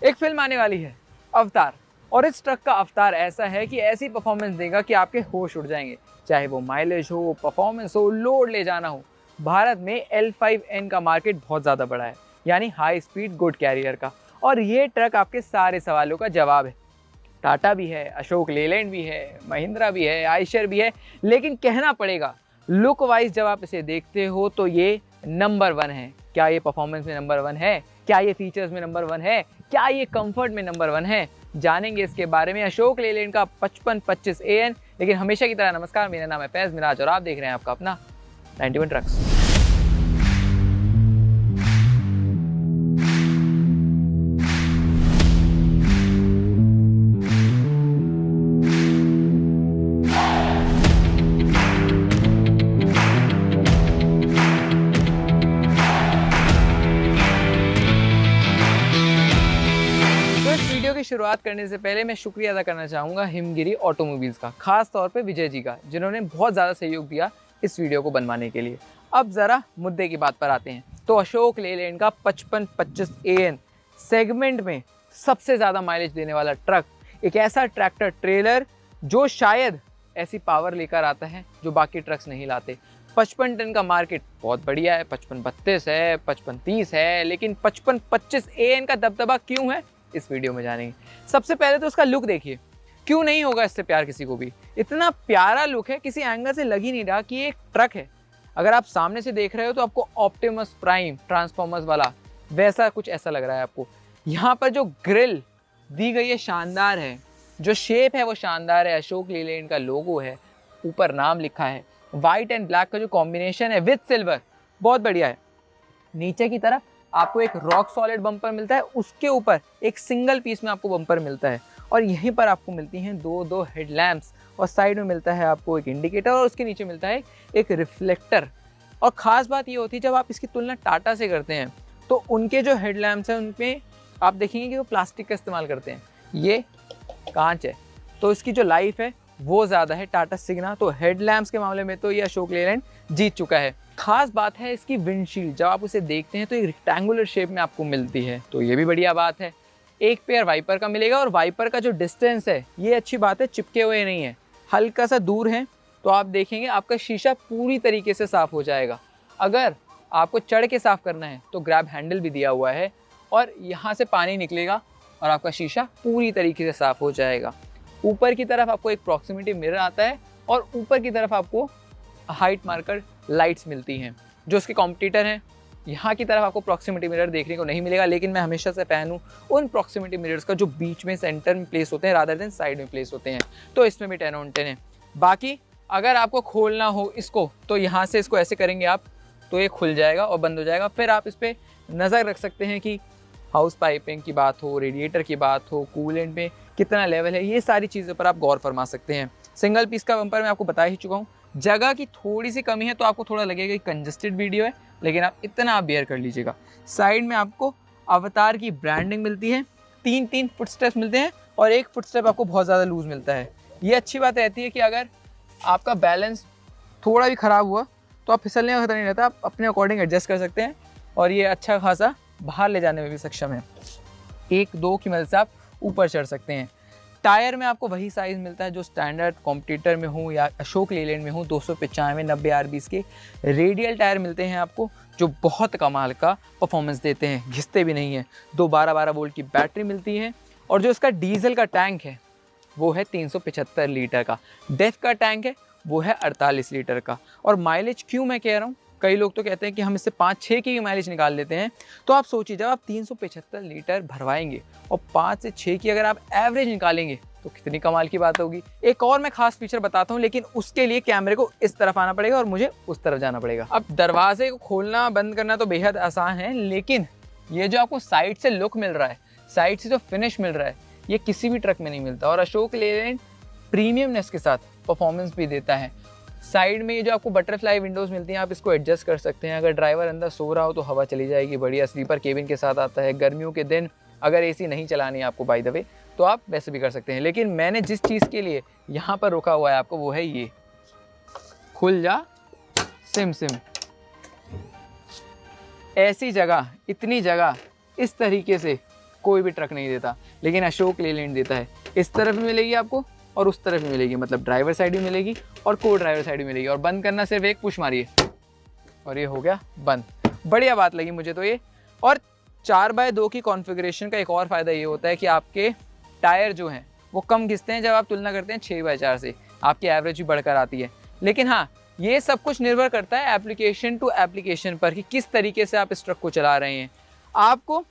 एक फिल्म आने वाली है, अवतार, और इस ट्रक का अवतार ऐसा है कि ऐसी परफॉर्मेंस देगा कि आपके होश उड़ जाएंगे। चाहे वो माइलेज हो, परफॉर्मेंस हो, लोड ले जाना हो। भारत में L5N का मार्केट बहुत ज़्यादा बड़ा है, यानी हाई स्पीड गुड कैरियर का, और ये ट्रक आपके सारे सवालों का जवाब है। टाटा भी है, अशोक लेलैंड भी है, महिंद्रा भी है, आयशर भी है, लेकिन कहना पड़ेगा लुक वाइज जब आप इसे देखते हो तो ये नंबर 1 है। क्या ये परफॉर्मेंस में नंबर 1 है? क्या ये फीचर्स में नंबर 1 है? क्या ये कंफर्ट में नंबर 1 है? जानेंगे इसके बारे में अशोक लेलैंड का 5525 AN। लेकिन हमेशा की तरह नमस्कार, मेरा नाम है फैज मिराज और आप देख रहे हैं आपका अपना 91 ट्रक्स। की शुरुआत करने से पहले मैं शुक्रिया अदा करना चाहूँगा हिमगिरी ऑटोमोबाइल्स का, खास तौर पे विजय जी का, जिन्होंने बहुत ज़्यादा सहयोग दिया इस वीडियो को बनवाने के लिए। अब ज़रा मुद्दे की बात पर आते हैं। तो अशोक लेलैंड का 5525 AN सेगमेंट में सबसे ज़्यादा माइलेज देने वाला ट्रक, एक ऐसा ट्रैक्टर ट्रेलर जो शायद ऐसी पावर लेकर आता है जो बाकी ट्रक्स नहीं लाते। 55 टन का मार्केट बहुत बढ़िया है, 5532 है, 5530 है, लेकिन 5525 AN का दबदबा क्यों है इस वीडियो में जानेंगे। सबसे पहले तो उसका लुक देखिए, क्यों नहीं होगा इससे प्यार किसी को भी। इतना प्यारा लुक है, किसी एंगल से लग ही नहीं रहा कि ये एक ट्रक है। अगर आप सामने से देख रहे हो तो आपको ऑप्टिमस प्राइम ट्रांसफॉर्मर्स वाला वैसा कुछ ऐसा लग रहा है आपको। यहाँ पर जो ग्रिल दी गई है शानदार है, जो शेप है वो शानदार है। अशोक लेलैंड का लोगो है, ऊपर नाम लिखा है, व्हाइट एंड ब्लैक का जो कॉम्बिनेशन है विद सिल्वर बहुत बढ़िया है। नीचे की तरफ आपको एक रॉक सॉलिड बम्पर मिलता है, उसके ऊपर एक सिंगल पीस में आपको बम्पर मिलता है, और यहीं पर आपको मिलती हैं दो हेडलैम्प्स, और साइड में मिलता है आपको एक इंडिकेटर, और उसके नीचे मिलता है एक रिफ्लेक्टर। और ख़ास बात ये होती है जब आप इसकी तुलना टाटा से करते हैं तो उनके जो हेडलैम्प्स हैं उनमें आप देखेंगे कि वो प्लास्टिक का इस्तेमाल करते हैं, ये कांच है, तो इसकी जो लाइफ है वो ज़्यादा है टाटा सिग्ना। तो हेडलैम्प्स के मामले में तो ये अशोक लेलैंड जीत चुका है। खास बात है इसकी विंडशील्ड, जब आप उसे देखते हैं तो एक रेक्टेंगुलर शेप में आपको मिलती है, तो ये भी बढ़िया बात है। एक पेयर वाइपर का मिलेगा, और वाइपर का जो डिस्टेंस है ये अच्छी बात है, चिपके हुए नहीं है, हल्का सा दूर है, तो आप देखेंगे आपका शीशा पूरी तरीके से साफ़ हो जाएगा। अगर आपको चढ़ के साफ़ करना है तो ग्रैब हैंडल भी दिया हुआ है, और यहाँ से पानी निकलेगा और आपका शीशा पूरी तरीके से साफ़ हो जाएगा। ऊपर की तरफ आपको एक प्रॉक्सिमिटी मिरर आता है, और ऊपर की तरफ आपको हाइट मार्कर लाइट्स मिलती हैं जो उसके कॉम्पिटिटर हैं। यहाँ की तरफ आपको प्रॉक्सिमिटी मिरर देखने को नहीं मिलेगा, लेकिन मैं हमेशा से फैन हूँ उन प्रॉक्सिमिटी मिरर्स का जो बीच में सेंटर में प्लेस होते हैं रादर देन साइड में प्लेस होते हैं, तो इसमें भी 10 on 10 है। बाकी अगर आपको खोलना हो इसको तो यहाँ से इसको ऐसे करेंगे आप तो ये खुल जाएगा और बंद हो जाएगा। फिर आप इस पर नज़र रख सकते हैं कि हाउस पाइपिंग की बात हो, रेडिएटर की बात हो, कूलेंट में कितना लेवल है, ये सारी चीज़ों पर आप गौर फरमा सकते हैं। सिंगल पीस का बम्पर मैं आपको बता ही चुका हूँ। जगह की थोड़ी सी कमी है तो आपको थोड़ा लगेगा कि कंजस्टेड वीडियो है, लेकिन आप इतना आप बेयर कर लीजिएगा। साइड में आपको अवतार की ब्रांडिंग मिलती है, 3 फुटस्टेप्स मिलते हैं, और एक फुटस्टेप आपको बहुत ज़्यादा लूज मिलता है। ये अच्छी बात रहती है कि अगर आपका बैलेंस थोड़ा भी ख़राब हुआ तो आप फिसलने का खतरा नहीं रहता, आप अपने अकॉर्डिंग एडजस्ट कर सकते हैं, और ये अच्छा खासा बाहर ले जाने में भी सक्षम है। 1-2 की मदद से आप ऊपर चढ़ सकते हैं। टायर में आपको वही साइज़ मिलता है जो स्टैंडर्ड कॉम्पिटिटर में हो या अशोक लेलैंड में हो। 295 90 RBs के रेडियल टायर मिलते हैं आपको, जो बहुत कमाल का परफॉर्मेंस देते हैं, घिसते भी नहीं हैं। 12 वोल्ट की बैटरी मिलती है, और जो इसका डीजल का टैंक है वो है 375 लीटर का। डेफ का टैंक है वो है 48 लीटर का। और माइलेज क्यों मैं कह रहा हूँ, कई लोग तो कहते हैं कि हम इससे 5-6 की माइलेज निकाल लेते हैं, तो आप सोचिए जब आप 375 लीटर भरवाएंगे और 5 से 6 की अगर आप एवरेज निकालेंगे तो कितनी कमाल की बात होगी। एक और मैं खास फीचर बताता हूँ, लेकिन उसके लिए कैमरे को इस तरफ आना पड़ेगा और मुझे उस तरफ जाना पड़ेगा। अब दरवाजे को खोलना बंद करना तो बेहद आसान है, लेकिन ये जो आपको साइड से लुक मिल रहा है, साइड से जो फिनिश मिल रहा है, ये किसी भी ट्रक में नहीं मिलता। और अशोक लेलैंड प्रीमियमनेस के साथ परफॉर्मेंस भी देता है। साइड में ये जो आपको बटरफ्लाई विंडोज़ मिलती हैं, आप इसको एडजस्ट कर सकते हैं। अगर ड्राइवर अंदर सो रहा हो तो हवा चली जाएगी, बढ़िया स्लीपर केबिन के साथ आता है। गर्मियों के दिन अगर एसी नहीं चलानी है आपको बाय द वे, तो आप वैसे भी कर सकते हैं। लेकिन मैंने जिस चीज़ के लिए यहाँ पर रोका हुआ है आपको, वो है ये खुल जा सिम सिम। ऐसी जगह, इतनी जगह इस तरीके से कोई भी ट्रक नहीं देता, लेकिन अशोक लेलैंड देता है। इस तरफ भी मिलेगी आपको और उस तरफ भी मिलेगी, मतलब ड्राइवर साइड भी मिलेगी और को ड्राइवर साइड भी मिलेगी। और बंद करना सिर्फ एक पुश मारिए और ये हो गया बंद। बढ़िया बात लगी मुझे तो ये। और 4x2 की कॉन्फ़िगरेशन का एक और फ़ायदा ये होता है कि आपके टायर जो हैं वो कम घिसते हैं जब आप तुलना करते हैं 6x4 से, आपकी एवरेज भी बढ़कर आती है। लेकिन हाँ, ये सब कुछ निर्भर करता है एप्लीकेशन टू एप्लीकेशन पर कि किस तरीके से आप इस ट्रक को चला रहे हैं। आपको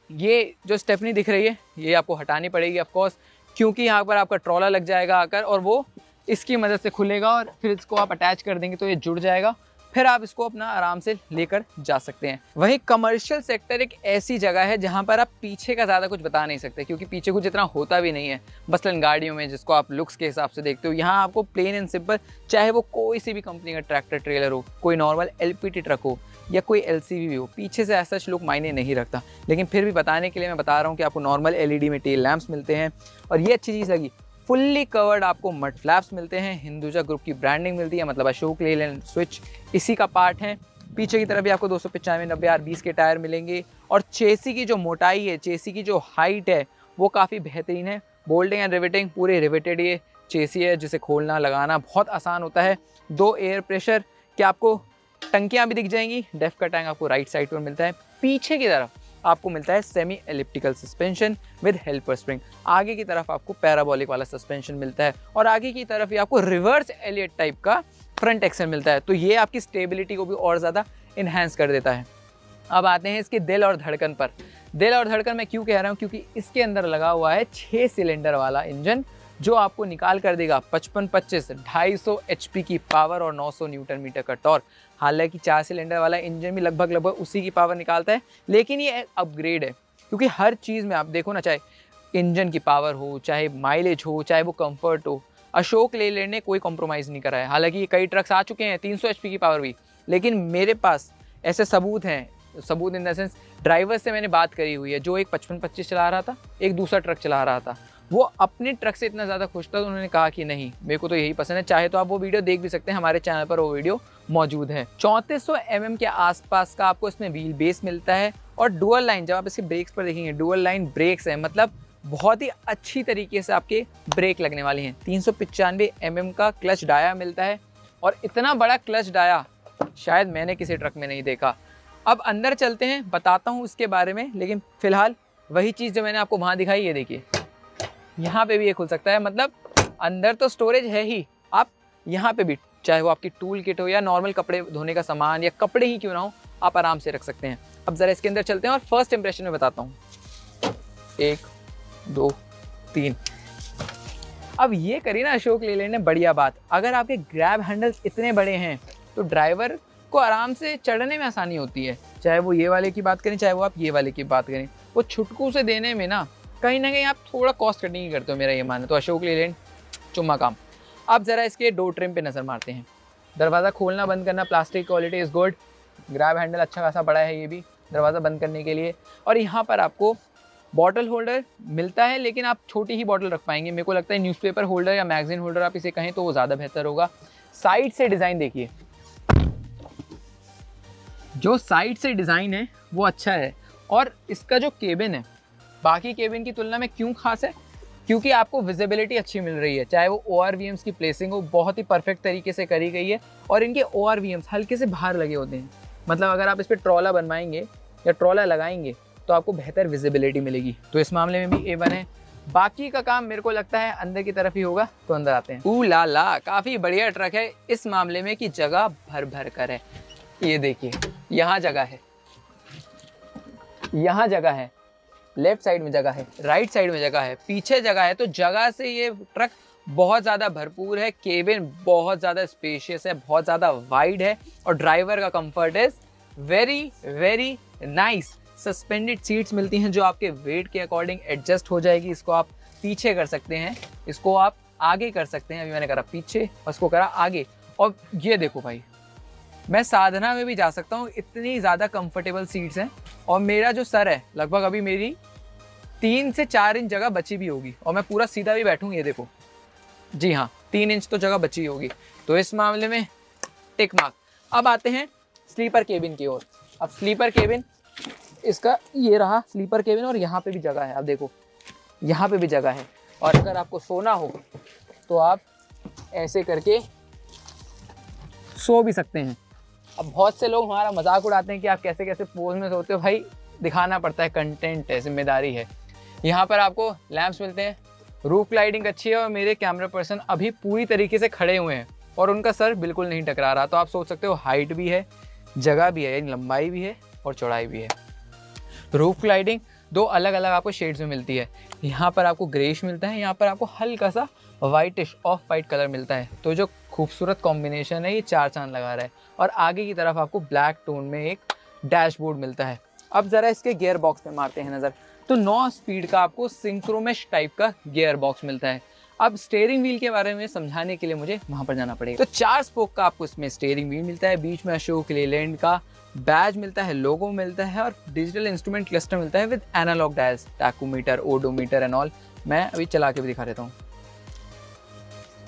ये जो स्टेपनी दिख रही है ये आपको हटानी पड़ेगी ऑफ कोर्स, क्योंकि यहाँ पर आपका ट्रॉला लग जाएगा आकर और वो इसकी मदद से खुलेगा और फिर इसको आप अटैच कर देंगे तो ये जुड़ जाएगा, फिर आप इसको अपना आराम से लेकर जा सकते हैं। वहीं कमर्शियल सेक्टर एक ऐसी जगह है जहाँ पर आप पीछे का ज़्यादा कुछ बता नहीं सकते, क्योंकि पीछे कुछ इतना होता भी नहीं है मसलन गाड़ियों में जिसको आप लुक्स के हिसाब से देखते हो। यहाँ आपको प्लेन एंड सिंपल, चाहे वो कोई सी भी कंपनी का ट्रैक्टर ट्रेलर हो, कोई नॉर्मल LPT ट्रक हो या कोई LCV भी हो, पीछे से ऐसा लुक मायने नहीं रखता। लेकिन फिर भी बताने के लिए मैं बता रहा हूँ कि आपको नॉर्मल LED में टेल लैंप्स मिलते हैं। और ये अच्छी चीज़ लगी, फुल्ली कवर्ड आपको मड फ्लैप्स मिलते हैं, हिंदुजा ग्रुप की ब्रांडिंग मिलती है, मतलब अशोक लेलैंड स्विच इसी का पार्ट है। पीछे की तरफ भी आपको 295 90 R20 के टायर मिलेंगे। और चेसी की जो मोटाई है, चेसी की जो हाइट है वो काफ़ी बेहतरीन है। बोल्टिंग एंड रिवेटिंग पूरे रिवेटेड ये चेसी है, जिसे खोलना लगाना बहुत आसान होता है। 2 एयर प्रेशर के आपको टंकियाँ भी दिख जाएंगी। डेफ का टैंक आपको राइट साइड पर मिलता है। पीछे की तरफ आपको मिलता है semi elliptical suspension with helper spring. आगे की तरफ आपको पैराबोलिक वाला सस्पेंशन मिलता है और आगे की तरफ ही आपको रिवर्स एलियट टाइप का फ्रंट एक्सल मिलता है, तो ये आपकी स्टेबिलिटी को भी और ज़्यादा इन्हेंस कर देता है। अब आते हैं इसके दिल और धड़कन पर। दिल और धड़कन मैं क्यों कह रहा हूँ, क्योंकि इसके अंदर लगा हुआ है 6 सिलेंडर वाला इंजन जो आपको निकाल कर देगा 55-25 250 HP की पावर और 900 न्यूटन मीटर का टॉर्क। हालांकि 4 सिलेंडर वाला इंजन भी लगभग उसी की पावर निकालता है, लेकिन ये अपग्रेड है क्योंकि हर चीज़ में आप देखो ना, चाहे इंजन की पावर हो, चाहे माइलेज हो, चाहे वो कंफर्ट हो, अशोक लेलैंड ने कोई कॉम्प्रोमाइज़ नहीं करा है। हालांकि कई ट्रक्स आ चुके हैं 300 HP की पावर भी, लेकिन मेरे पास ऐसे सबूत हैं, सबूत इन द सेंस ड्राइवर से मैंने बात करी हुई है जो एक 55-25 चला रहा था, एक दूसरा ट्रक चला रहा था। वो अपने ट्रक से इतना ज़्यादा खुश था तो उन्होंने कहा कि नहीं, मेरे को तो यही पसंद है। चाहे तो आप वो वीडियो देख भी सकते हैं, हमारे चैनल पर वो वीडियो मौजूद है। 3400 mm के आसपास का आपको इसमें व्हील बेस मिलता है और डुअल लाइन, जब आप इसके ब्रेक्स पर देखेंगे डुअल लाइन ब्रेक्स है, मतलब बहुत ही अच्छी तरीके से आपके ब्रेक लगने वाली हैं। 395 mm का क्लच डाया मिलता है और इतना बड़ा क्लच डाया शायद मैंने किसी ट्रक में नहीं देखा। अब अंदर चलते हैं, बताता हूँ इसके बारे में, लेकिन फिलहाल वही चीज़ जो मैंने आपको वहाँ दिखाई, ये देखिए यहाँ पे भी ये खुल सकता है। मतलब अंदर तो स्टोरेज है ही, आप यहाँ पे भी चाहे वो आपकी टूल किट हो या नॉर्मल कपड़े धोने का सामान या कपड़े ही क्यों ना हो, आप आराम से रख सकते हैं। अब ज़रा इसके अंदर चलते हैं और फर्स्ट इंप्रेशन में बताता हूँ। 1 2 3। अब ये करी ना अशोक लेलैंड ने बढ़िया बात, अगर आपके ग्रैब हैंडल्स इतने बड़े हैं तो ड्राइवर को आराम से चढ़ने में आसानी होती है। चाहे वो ये वाले की बात करें, चाहे वो आप ये वाले की बात करें, वो छुटकू से देने में ना कहीं आप थोड़ा कॉस्ट कटिंग ही करते हो, मेरा ये मानना। तो अशोक लेलैंड चुम्मा काम। अब ज़रा इसके डोर ट्रिम पे नज़र मारते हैं। दरवाज़ा खोलना बंद करना, plastic quality is good. Grab handle अच्छा खासा बड़ा है ये भी दरवाज़ा बंद करने के लिए। और यहाँ पर आपको बॉटल होल्डर मिलता है, लेकिन आप छोटी ही बॉटल रख पाएंगे। मेरे को लगता है न्यूज़पेपर होल्डर या मैगजीन होल्डर आप इसे कहें तो वो ज़्यादा बेहतर होगा। साइड से डिज़ाइन देखिए, जो साइड से डिज़ाइन है वो अच्छा है। और इसका जो केबिन है बाकी केबिन की तुलना में क्यों खास है, क्योंकि आपको विजिबिलिटी अच्छी मिल रही है। चाहे वो ORVMs की प्लेसिंग हो, बहुत ही परफेक्ट तरीके से करी गई है। और इनके ORVMs हल्के से बाहर लगे होते हैं, मतलब अगर आप इस पर ट्रॉला बनवाएंगे या ट्रॉला लगाएंगे तो आपको बेहतर विजिबिलिटी मिलेगी। तो इस मामले में भी A1 है। बाकी का काम मेरे को लगता है अंदर की तरफ ही होगा, तो अंदर आते हैं। ला ला, काफ़ी बढ़िया ट्रक है इस मामले में कि जगह भर भर कर है। ये देखिए, यहाँ जगह है, यहाँ जगह है, लेफ्ट साइड में जगह है, राइट साइड में जगह है, पीछे जगह है। तो जगह से ये ट्रक बहुत ज़्यादा भरपूर है। केबिन बहुत ज़्यादा स्पेशियस है, बहुत ज़्यादा वाइड है और ड्राइवर का comfort is very very nice. Suspended seats मिलती हैं जो आपके वेट के अकॉर्डिंग एडजस्ट हो जाएगी। इसको आप पीछे कर सकते हैं, इसको आप आगे कर सकते हैं। अभी मैंने करा पीछे और इसको करा आगे। और ये देखो भाई, मैं साधना में भी जा सकता हूँ, इतनी ज़्यादा कंफर्टेबल सीट्स हैं। और मेरा जो सर है लगभग अभी मेरी 3 से 4 इंच जगह बची भी होगी और मैं पूरा सीधा भी बैठूँ। ये देखो, जी हाँ, 3 इंच तो जगह बची होगी। तो इस मामले में टिक मार्क। अब आते हैं स्लीपर केबिन की ओर। अब स्लीपर केबिन इसका ये रहा स्लीपर केबिन और यहाँ पे भी जगह है। आप देखो यहाँ पे भी जगह है, और अगर आपको सोना हो तो आप ऐसे करके सो भी सकते हैं। अब बहुत से लोग हमारा मजाक उड़ाते हैं कि आप कैसे कैसे पोज में सोते हो। भाई दिखाना पड़ता है, कंटेंट है, जिम्मेदारी है। यहाँ पर आपको लैंप्स मिलते हैं, रूफ लाइटिंग अच्छी है और मेरे कैमरा पर्सन अभी पूरी तरीके से खड़े हुए हैं और उनका सर बिल्कुल नहीं टकरा रहा। तो आप सोच सकते हो हाइट भी है, जगह भी है, यानी लंबाई भी है और चौड़ाई भी है। रूफ लाइटिंग 2 अलग अलग आपको शेड्स में मिलती है। यहाँ पर आपको ग्रेश मिलता है, यहाँ पर आपको हल्का सा वाइटिश ऑफ वाइट कलर मिलता है। तो जो खूबसूरत कॉम्बिनेशन है ये 4 चांद लगा रहा है। और आगे की तरफ आपको ब्लैक टोन में एक डैशबोर्ड मिलता है। अब ज़रा इसके गियर बॉक्स पे मारते हैं नज़र। तो 9 स्पीड का आपको सिंक्रोमेश टाइप का गियर बॉक्स मिलता है। अब स्टीयरिंग व्हील के बारे में समझाने के लिए मुझे वहाँ पर जाना पड़ेगा। तो 4 स्पोक का आपको इसमें स्टीयरिंग व्हील मिलता है, बीच में अशोक लेलैंड का बैज मिलता है, लोगो मिलता है और डिजिटल इंस्ट्रूमेंट क्लस्टर मिलता है with analog dials, tachometer, odometer and all. मैं अभी चला के भी दिखा देता हूँ।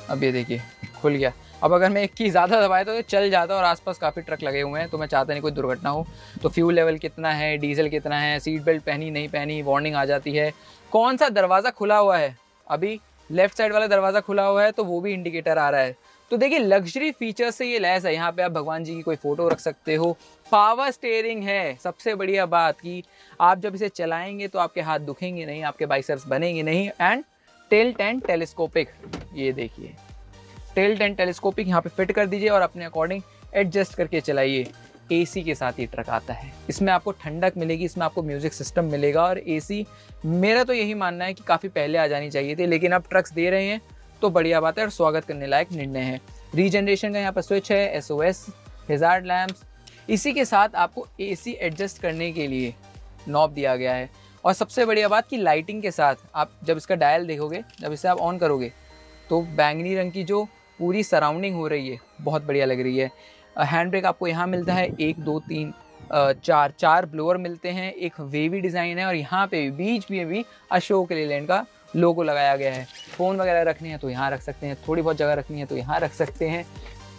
अब ये देखिए खुल गया। अब अगर मैं एक की ज़्यादा दबाया तो चल जाता और आसपास काफ़ी ट्रक लगे हुए हैं, तो मैं चाहता नहीं कोई दुर्घटना हो। तो फ्यूल लेवल कितना है, डीजल कितना है, सीट बेल्ट पहनी नहीं पहनी, वार्निंग आ जाती है। कौन सा दरवाज़ा खुला हुआ है, अभी लेफ्ट साइड वाला दरवाज़ा खुला हुआ है तो वो भी इंडिकेटर आ रहा है। तो देखिए लग्जरी फीचर्स से ये लैस है। यहाँ पे आप भगवान जी की कोई फ़ोटो रख सकते हो। पावर स्टीयरिंग है, सबसे बढ़िया बात कि आप जब इसे चलाएंगे तो आपके हाथ दुखेंगे नहीं, आपके बाइसेप्स बनेंगे नहीं। एंड टिल्ट एंड टेलीस्कोपिक, ये देखिए टिल्ट एंड टेलीस्कोपिक यहाँ पे फिट कर दीजिए और अपने अकॉर्डिंग एडजस्ट करके चलाइए। एसी के साथ ये ट्रक आता है, इसमें आपको ठंडक मिलेगी, इसमें आपको म्यूजिक सिस्टम मिलेगा। और एसी मेरा तो यही मानना है कि काफ़ी पहले आ जानी चाहिए थी, लेकिन अब ट्रक्स दे रहे हैं तो बढ़िया बात है और स्वागत करने लायक निर्णय है। रीजनरेशन का यहाँ पर स्विच है, SOS, हैजार्ड लैंप्स। इसी के साथ आपको एसी एडजस्ट करने के लिए नॉब दिया गया है। और सबसे बढ़िया बात कि लाइटिंग के साथ आप जब इसका डायल देखोगे, जब इसे आप ऑन करोगे तो बैंगनी रंग की जो पूरी सराउंडिंग हो रही है बहुत बढ़िया लग रही है। हैंड ब्रेक आपको यहाँ मिलता है 1 2 3 4 ब्लोअर मिलते हैं, एक वेवी डिज़ाइन है और यहाँ पे बीच में भी अशोक लेलैंड का लोगो लगाया गया है। फ़ोन वगैरह रखनी है तो यहाँ रख सकते हैं, थोड़ी बहुत जगह रखनी है तो यहाँ रख सकते हैं।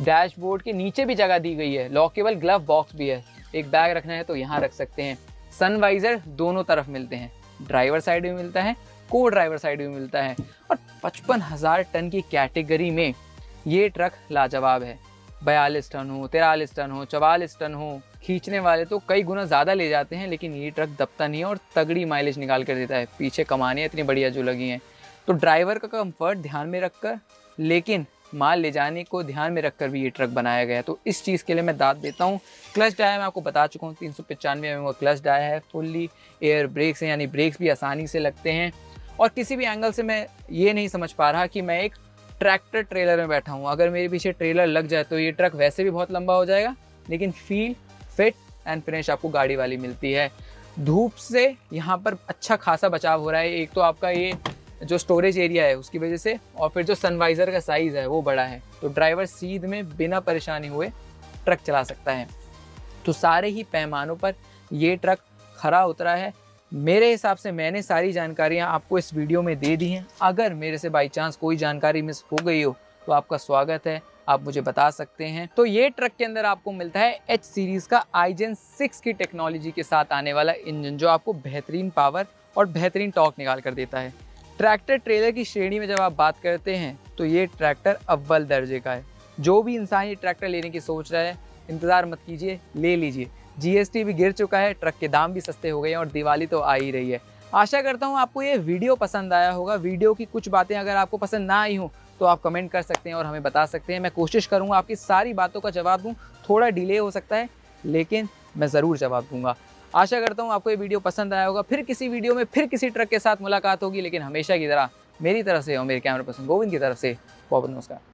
डैशबोर्ड के नीचे भी जगह दी गई है, लॉकेबल ग्लव बॉक्स भी है, एक बैग रखना है तो यहाँ रख सकते हैं। सन वाइजर दोनों तरफ मिलते हैं, ड्राइवर साइड भी मिलता है, को ड्राइवर साइड भी मिलता है। और 55,000 टन की कैटेगरी में ये ट्रक लाजवाब है। 42 टन हो, 43 टन हो, 44 टन हो, खींचने वाले तो कई गुना ज़्यादा ले जाते हैं, लेकिन ये ट्रक दबता नहीं है और तगड़ी माइलेज निकाल कर देता है। पीछे कमानियाँ इतनी बढ़िया जो लगी हैं, तो ड्राइवर का कंफर्ट ध्यान में रखकर, लेकिन माल ले जाने को ध्यान में रखकर भी ये ट्रक बनाया गया है। तो इस चीज़ के लिए मैं दाद देता हूँ। क्लच डाया मैं आपको बता चुका हूँ, 395 mm का क्लच डाया है, फुल्ली एयर ब्रेक्स हैं, यानी ब्रेक्स भी आसानी से लगते हैं। और किसी भी एंगल से मैं ये नहीं समझ पा रहा कि मैं एक ट्रैक्टर ट्रेलर में बैठा हूँ। अगर मेरे पीछे ट्रेलर लग जाए तो ये ट्रक वैसे भी बहुत लंबा हो जाएगा, लेकिन फील, फिट एंड फिनिश आपको गाड़ी वाली मिलती है। धूप से यहाँ पर अच्छा खासा बचाव हो रहा है। एक तो आपका ये जो स्टोरेज एरिया है उसकी वजह से, और फिर जो सनवाइज़र का साइज़ है वो बड़ा है, तो ड्राइवर सीध में बिना परेशानी हुए ट्रक चला सकता है। तो सारे ही पैमानों पर ये ट्रक खरा उतरा है। मेरे हिसाब से मैंने सारी जानकारियाँ आपको इस वीडियो में दे दी हैं। अगर मेरे से बाई चांस कोई जानकारी मिस हो गई हो तो आपका स्वागत है, आप मुझे बता सकते हैं। तो ये ट्रक के अंदर आपको मिलता है H सीरीज़ का iGen 6 की टेक्नोलॉजी के साथ आने वाला इंजन, जो आपको बेहतरीन पावर और बेहतरीन टॉर्क निकाल कर देता है। ट्रैक्टर ट्रेलर की श्रेणी में जब आप बात करते हैं तो ये ट्रैक्टर अव्वल दर्जे का है। जो भी इंसान ये ट्रैक्टर लेने की सोच रहा है, इंतज़ार मत कीजिए, ले लीजिए। GST भी गिर चुका है, ट्रक के दाम भी सस्ते हो गए हैं और दिवाली तो आ ही रही है। आशा करता हूँ आपको ये वीडियो पसंद आया होगा। वीडियो की कुछ बातें अगर आपको पसंद ना आई हो तो आप कमेंट कर सकते हैं और हमें बता सकते हैं। मैं कोशिश करूँगा आपकी सारी बातों का जवाब दूँ। थोड़ा डिले हो सकता है, लेकिन मैं ज़रूर जवाब दूँगा। आशा करता हूँ आपको ये वीडियो पसंद आया होगा। फिर किसी वीडियो में फिर किसी ट्रक के साथ मुलाकात होगी, लेकिन हमेशा की तरह मेरी तरफ से और मेरे कैमरा पर्सन गोविंद की तरफ से बहुत नमस्कार।